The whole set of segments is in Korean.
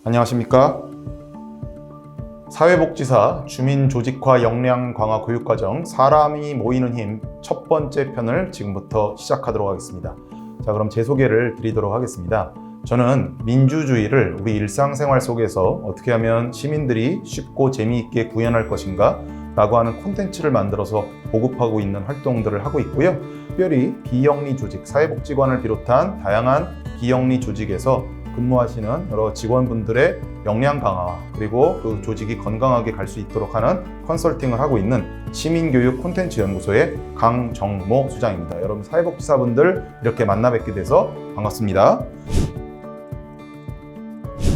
안녕하십니까? 사회복지사 주민조직화 역량 강화 교육과정 사람이 모이는 힘 첫 번째 편을 지금부터 시작하도록 하겠습니다. 자, 그럼 제 소개를 드리도록 하겠습니다. 저는 민주주의를 우리 일상생활 속에서 어떻게 하면 시민들이 쉽고 재미있게 구현할 것인가 라고 하는 콘텐츠를 만들어서 보급하고 있는 활동들을 하고 있고요. 특별히 비영리 조직, 사회복지관을 비롯한 다양한 비영리 조직에서 근무하시는 여러 직원분들의 역량 강화, 그리고 그 조직이 건강하게 갈 수 있도록 하는 컨설팅을 하고 있는 시민교육 콘텐츠 연구소의 강정모 수장입니다. 여러분 사회복지사분들 이렇게 만나 뵙게 돼서 반갑습니다.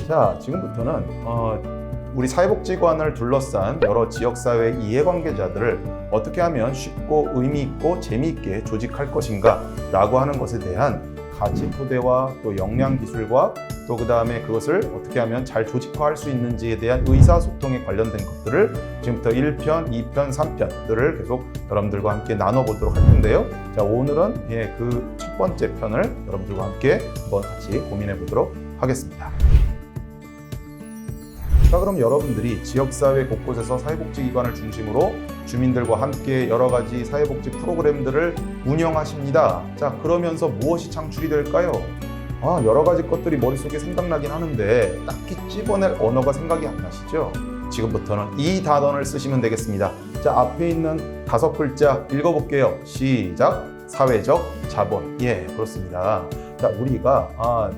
자, 지금부터는 우리 사회복지관을 둘러싼 여러 지역사회 이해관계자들을 어떻게 하면 쉽고 의미있고 재미있게 조직할 것인가 라고 하는 것에 대한 가치 토대와 또 역량 기술과 또 그 다음에 그것을 어떻게 하면 잘 조직화할 수 있는지에 대한 의사소통에 관련된 것들을 지금부터 1편, 2편, 3편들을 계속 여러분들과 함께 나눠보도록 할 텐데요. 자, 오늘은 그 첫 번째 편을 여러분들과 함께 한번 같이 고민해 보도록 하겠습니다. 자, 그럼 여러분들이 지역사회 곳곳에서 사회복지기관을 중심으로 주민들과 함께 여러 가지 사회복지 프로그램들을 운영하십니다. 자, 그러면서 무엇이 창출이 될까요? 여러 가지 것들이 머릿속에 생각나긴 하는데 딱히 찝어낼 언어가 생각이 안 나시죠? 지금부터는 이 단어를 쓰시면 되겠습니다. 자, 앞에 있는 5글자 읽어볼게요. 시작! 사회적 자본. 예, 그렇습니다. 자, 우리가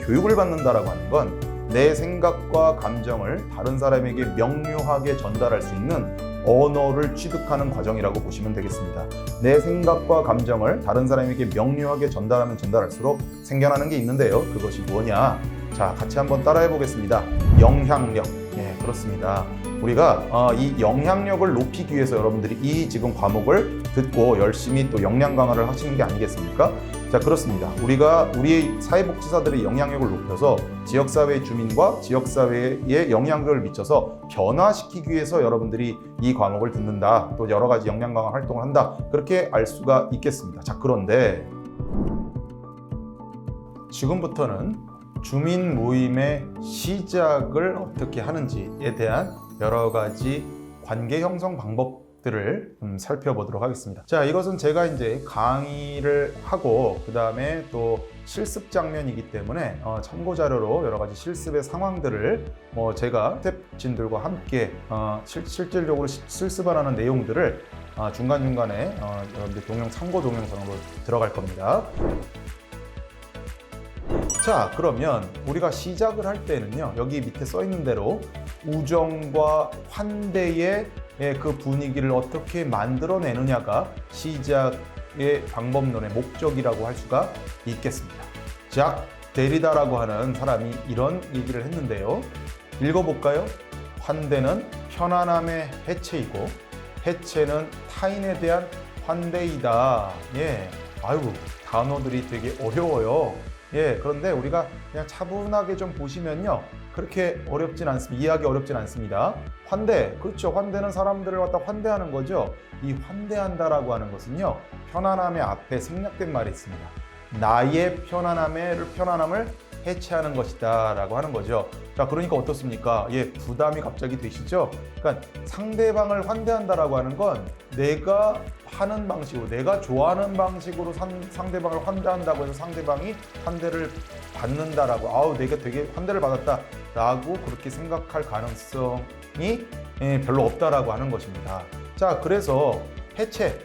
교육을 받는다라고 하는 건 내 생각과 감정을 다른 사람에게 명료하게 전달할 수 있는 언어를 취득하는 과정이라고 보시면 되겠습니다. 내 생각과 감정을 다른 사람에게 명료하게 전달하면 전달할수록 생겨나는 게 있는데요. 그것이 뭐냐? 자, 같이 한번 따라해 보겠습니다. 영향력. 예, 그렇습니다. 우리가 이 영향력을 높이기 위해서 여러분들이 이 지금 과목을 듣고 열심히 또 역량 강화를 하시는 게 아니겠습니까? 자, 그렇습니다. 우리가 우리 사회복지사들의 영향력을 높여서 지역사회 주민과 지역사회에 영향력을 미쳐서 변화시키기 위해서 여러분들이 이 과목을 듣는다. 또 여러 가지 역량 강화 활동을 한다. 그렇게 알 수가 있겠습니다. 자, 그런데 지금부터는 주민 모임의 시작을 어떻게 하는지에 대한 여러 가지 관계 형성 방법들을 살펴보도록 하겠습니다. 자, 이것은 제가 이제 강의를 하고 그 다음에 또 실습 장면이기 때문에 참고 자료로 여러 가지 실습의 상황들을 제가 스태프진들과 함께 실질적으로 실습하는 내용들을 중간중간에 여러분들 참고 동영상으로 들어갈 겁니다. 자, 그러면 우리가 시작을 할 때는요, 여기 밑에 써 있는 대로 우정과 환대의 그 분위기를 어떻게 만들어내느냐가 시작의 방법론의 목적이라고 할 수가 있겠습니다. 작 데리다라고 하는 사람이 이런 얘기를 했는데요. 읽어볼까요? 환대는 편안함의 해체이고 해체는 타인에 대한 환대이다. 예, 아이고, 단어들이 되게 어려워요. 예, 그런데 우리가 그냥 차분하게 좀 보시면요, 그렇게 어렵진 않습니다. 이해하기 어렵진 않습니다. 환대, 그렇죠. 환대는 사람들을 갖다 환대하는 거죠. 이 환대한다라고 하는 것은요, 편안함의 앞에 생략된 말이 있습니다. 나의 편안함을 해체하는 것이다 라고 하는 거죠. 자, 그러니까 어떻습니까? 예, 부담이 갑자기 되시죠? 그러니까 상대방을 환대한다라고 하는 건 내가 하는 방식으로, 내가 좋아하는 방식으로 상대방을 환대한다고 해서 상대방이 환대를 받는다라고, 내가 되게 환대를 받았다 라고 그렇게 생각할 가능성이 별로 없다라고 하는 것입니다. 자, 그래서 해체,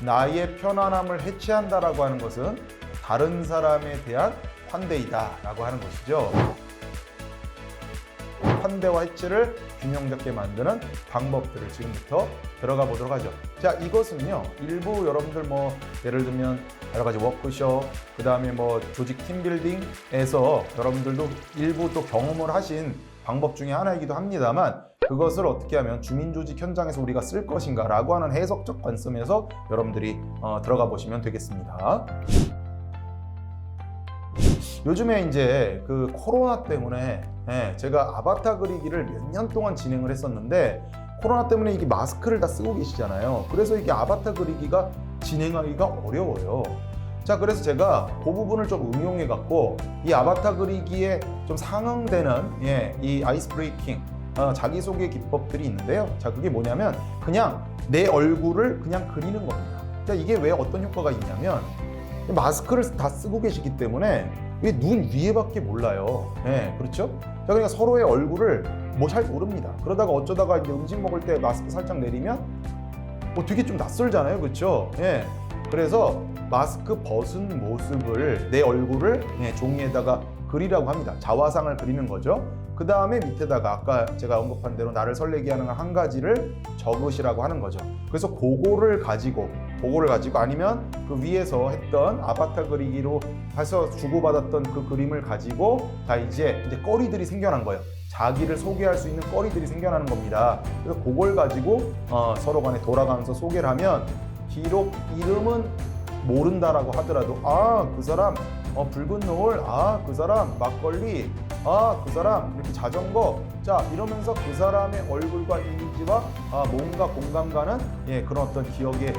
나의 편안함을 해체한다라고 하는 것은 다른 사람에 대한 환대이다 라고 하는 것이죠. 환대와 해체를 균형 잡게 만드는 방법들을 지금부터 들어가 보도록 하죠. 자, 이것은요, 일부 여러분들 예를 들면 여러 가지 워크숍, 그 다음에 조직 팀빌딩에서 여러분들도 일부 또 경험을 하신 방법 중에 하나이기도 합니다만, 그것을 어떻게 하면 주민조직 현장에서 우리가 쓸 것인가 라고 하는 해석적 관점에서 여러분들이 들어가 보시면 되겠습니다. 요즘에 이제 그 코로나 때문에 제가 아바타 그리기를 몇 년 동안 진행을 했었는데, 코로나 때문에 이게 마스크를 다 쓰고 계시잖아요. 그래서 이게 아바타 그리기가 진행하기가 어려워요. 자, 그래서 제가 그 부분을 좀 응용해 갖고 이 아바타 그리기에 좀 상응되는 이 아이스 브레이킹 자기소개 기법들이 있는데요. 자, 그게 뭐냐면 그냥 내 얼굴을 그냥 그리는 겁니다. 자, 이게 왜 어떤 효과가 있냐면 마스크를 다 쓰고 계시기 때문에 이게 눈 위에밖에 몰라요. 그렇죠? 자, 그러니까 서로의 얼굴을 뭐 잘 모릅니다. 그러다가 어쩌다가 이제 음식 먹을 때 마스크 살짝 내리면 되게 좀 낯설잖아요. 그렇죠? 그래서 마스크 벗은 모습을 내 얼굴을 종이에다가 그리라고 합니다. 자화상을 그리는 거죠. 그 다음에 밑에다가 아까 제가 언급한 대로 나를 설레게 하는 한 가지를 적으시라고 하는 거죠. 그래서 그거를 가지고 아니면 그 위에서 했던 아바타 그리기로 해서 주고받았던 그 그림을 가지고 다 이제 거리들이 생겨난 거예요. 자기를 소개할 수 있는 거리들이 생겨나는 겁니다. 그래서 그걸 가지고 서로 간에 돌아가면서 소개를 하면 비록 이름은 모른다라고 하더라도 그 사람 붉은 노을, 그 사람 막걸리, 그 사람 이렇게 자전거, 자 이러면서 그 사람의 얼굴과 이미지와 뭔가 공감 가는 그런 어떤 기억의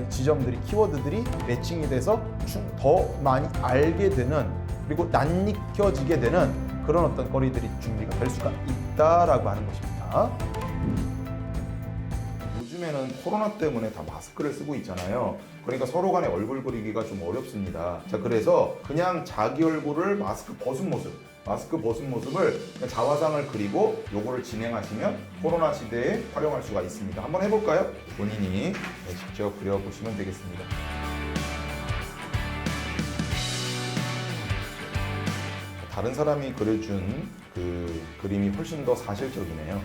지점들이, 키워드들이 매칭이 돼서 더 많이 알게 되는, 그리고 낯익혀지게 되는 그런 어떤 거리들이 준비가 될 수가 있다라고 하는 것입니다. 요즘에는 코로나 때문에 다 마스크를 쓰고 있잖아요. 그러니까 서로 간의 얼굴 그리기가 좀 어렵습니다. 자, 그래서 그냥 자기 얼굴을 마스크 벗은 모습을 그냥 자화상을 그리고 요거를 진행하시면 코로나 시대에 활용할 수가 있습니다. 한번 해볼까요? 본인이 직접 그려보시면 되겠습니다. 다른 사람이 그려준 그 그림이 훨씬 더 사실적이네요.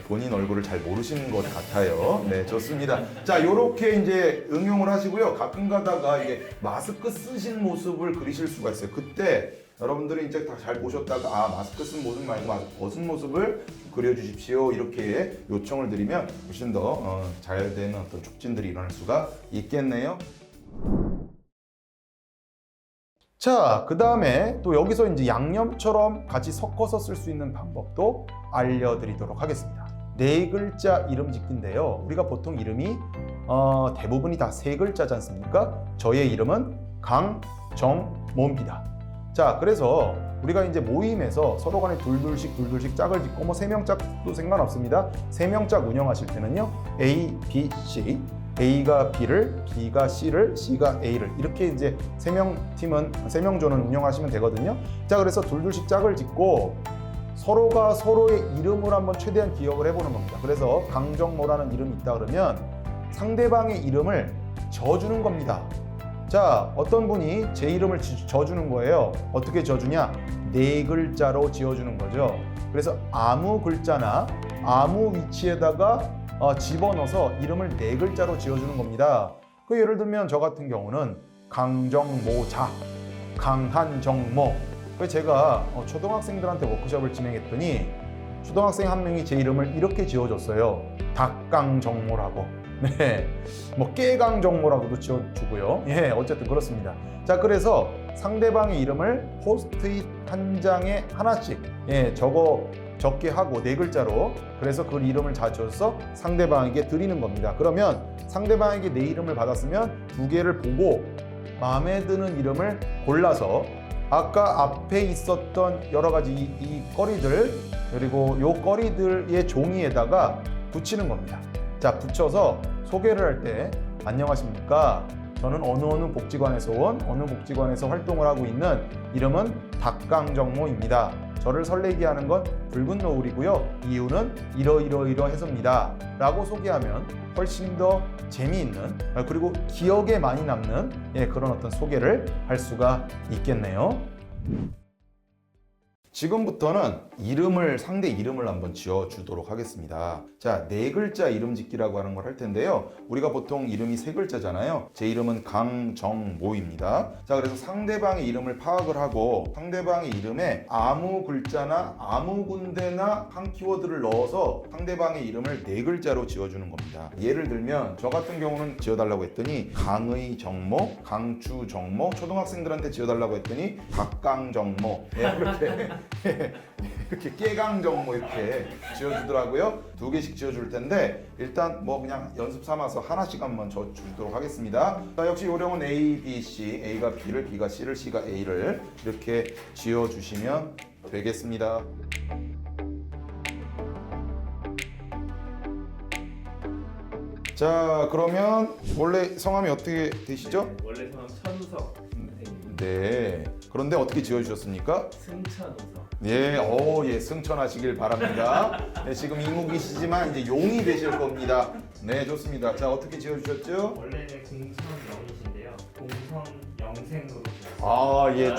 본인 얼굴을 잘 모르시는 것 같아요. 네, 좋습니다. 자, 요렇게 이제 응용을 하시고요. 가끔 가다가 이게 마스크 쓰신 모습을 그리실 수가 있어요. 그때 여러분들이 이제 다 잘 보셨다가 마스크 쓴 모습 말고 마스크 벗은 모습을 그려주십시오. 이렇게 요청을 드리면 훨씬 더 잘 되는 어떤 촉진들이 일어날 수가 있겠네요. 자, 그 다음에 또 여기서 이제 양념처럼 같이 섞어서 쓸 수 있는 방법도 알려드리도록 하겠습니다. 네 글자 이름 짓기인데요. 우리가 보통 이름이 대부분이 다 세 글자지 않습니까? 저의 이름은 강정모입니다. 자, 그래서 우리가 이제 모임에서 서로 간에 둘둘씩 짝을 짓고 뭐 세 명 짝도 상관없습니다. 세 명 짝 운영하실 때는요, A, B, C, A가 B를, B가 C를, C가 A를 이렇게 이제 세 명 조는 운영하시면 되거든요. 자, 그래서 둘둘씩 짝을 짓고 서로가 서로의 이름을 한번 최대한 기억을 해보는 겁니다. 그래서 강정모라는 이름이 있다 그러면 상대방의 이름을 져주는 겁니다. 자, 어떤 분이 제 이름을 져주는 거예요. 어떻게 져주냐? 네 글자로 지어주는 거죠. 그래서 아무 글자나 아무 위치에다가 집어넣어서 이름을 네 글자로 지어주는 겁니다. 그 예를 들면 저 같은 경우는 강정모자, 강한정모. 그래서 제가 초등학생들한테 워크숍을 진행했더니 초등학생 한 명이 제 이름을 이렇게 지어줬어요. 닭강정모라고. 네, 뭐 깨강정모라고도 지어주고요. 어쨌든 그렇습니다. 자, 그래서 상대방의 이름을 포스트잇 한 장에 하나씩 적게 하고 네 글자로, 그래서 그 이름을 지어서 상대방에게 드리는 겁니다. 그러면 상대방에게 내 이름을 받았으면 두 개를 보고 마음에 드는 이름을 골라서 아까 앞에 있었던 여러 가지 이 거리들, 그리고 요 거리들의 종이에다가 붙이는 겁니다. 자, 붙여서 소개를 할 때 안녕하십니까? 저는 어느 복지관에서 온 어느 복지관에서 활동을 하고 있는 이름은 닭강정모입니다. 저를 설레게 하는 건 붉은 노을이고요. 이유는 이러이러해서입니다. 라고 소개하면 훨씬 더 재미있는, 그리고 기억에 많이 남는 그런 어떤 소개를 할 수가 있겠네요. 지금부터는 상대 이름을 한번 지어주도록 하겠습니다. 자, 네 글자 이름 짓기라고 하는 걸 할 텐데요. 우리가 보통 이름이 세 글자잖아요. 제 이름은 강정모입니다. 자, 그래서 상대방의 이름을 파악을 하고 상대방의 이름에 아무 글자나 아무 군데나 한 키워드를 넣어서 상대방의 이름을 네 글자로 지어주는 겁니다. 예를 들면 저 같은 경우는 지어달라고 했더니 강의 정모, 강추 정모, 초등학생들한테 지어달라고 했더니 닭강정모, 이렇게 이렇게 깨강정 뭐 이렇게 지어주더라고요. 2개씩 지어줄 텐데 일단 뭐 그냥 연습 삼아서 하나씩 한번 지어주도록 하겠습니다. 자, 역시 요령은 A, B, C, A가 B를, B가 C를, C가 A를 이렇게 지어주시면 되겠습니다. 자, 그러면 원래 성함이 어떻게 되시죠? 원래 성함 천석 선생님. 네. 그런데 어떻게 지어주셨습니까? 승천호석. 예, 예, 승천하시길 바랍니다. 네, 지금 이무기시지만 이제 용이 되실 겁니다. 네, 좋습니다. 자, 어떻게 지어주셨죠? 원래는 공성영이신데요. 공성영생으로. 예,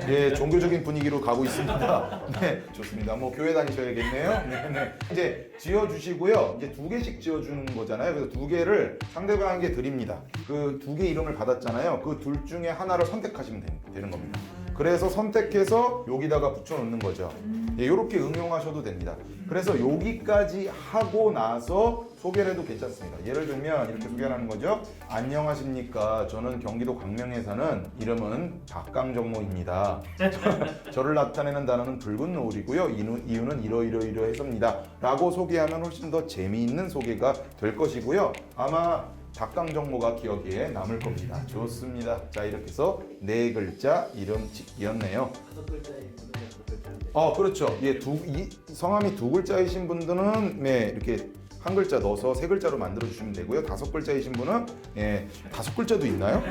예, 종교적인 분위기로 가고 있습니다. 네, 좋습니다. 뭐 교회 다니셔야겠네요. 네, 네. 이제 지어주시고요. 이제 2개씩 지어주는 거잖아요. 그래서 2개를 상대방에게 드립니다. 그 2개 이름을 받았잖아요. 그 둘 중에 하나를 선택하시면 되는 겁니다. 그래서 선택해서 여기다가 붙여놓는 거죠. 예, 이렇게 응용하셔도 됩니다. 그래서 여기까지 하고 나서 소개를 해도 괜찮습니다. 예를 들면 이렇게 소개를 하는 거죠. 안녕하십니까. 저는 경기도 광명에 사는 이름은 박강정모입니다. 저를 나타내는 단어는 붉은 노을이고요. 이유는 이러이러이러해서입니다. 라고 소개하면 훨씬 더 재미있는 소개가 될 것이고요. 아마 박강정모가 기억에 남을 겁니다. 좋습니다. 자, 이렇게 해서 4글자 이름 짓기였네요. 5글자의 분은 5글자인데. 그렇죠. 예, 성함이 2글자이신 분들은 네, 이렇게 1글자 넣어서 3글자로 만들어 주시면 되고요. 5글자이신 분은 5글자도 있나요?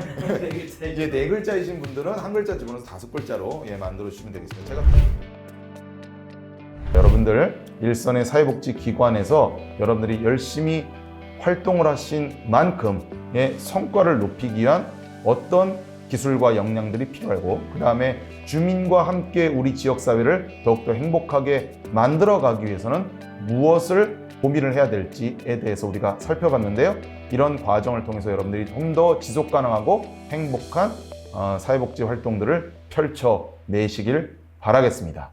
이제 4글자이신 분들은 1글자 집어넣어서 5글자로 만들어 주시면 되겠습니다. 여러분들 일선의 사회복지기관에서 여러분들이 열심히 활동을 하신 만큼의 성과를 높이기 위한 어떤 기술과 역량들이 필요하고, 그 다음에 주민과 함께 우리 지역사회를 더욱더 행복하게 만들어가기 위해서는 무엇을 고민을 해야 될지에 대해서 우리가 살펴봤는데요. 이런 과정을 통해서 여러분들이 좀 더 지속 가능하고 행복한 사회복지 활동들을 펼쳐내시길 바라겠습니다.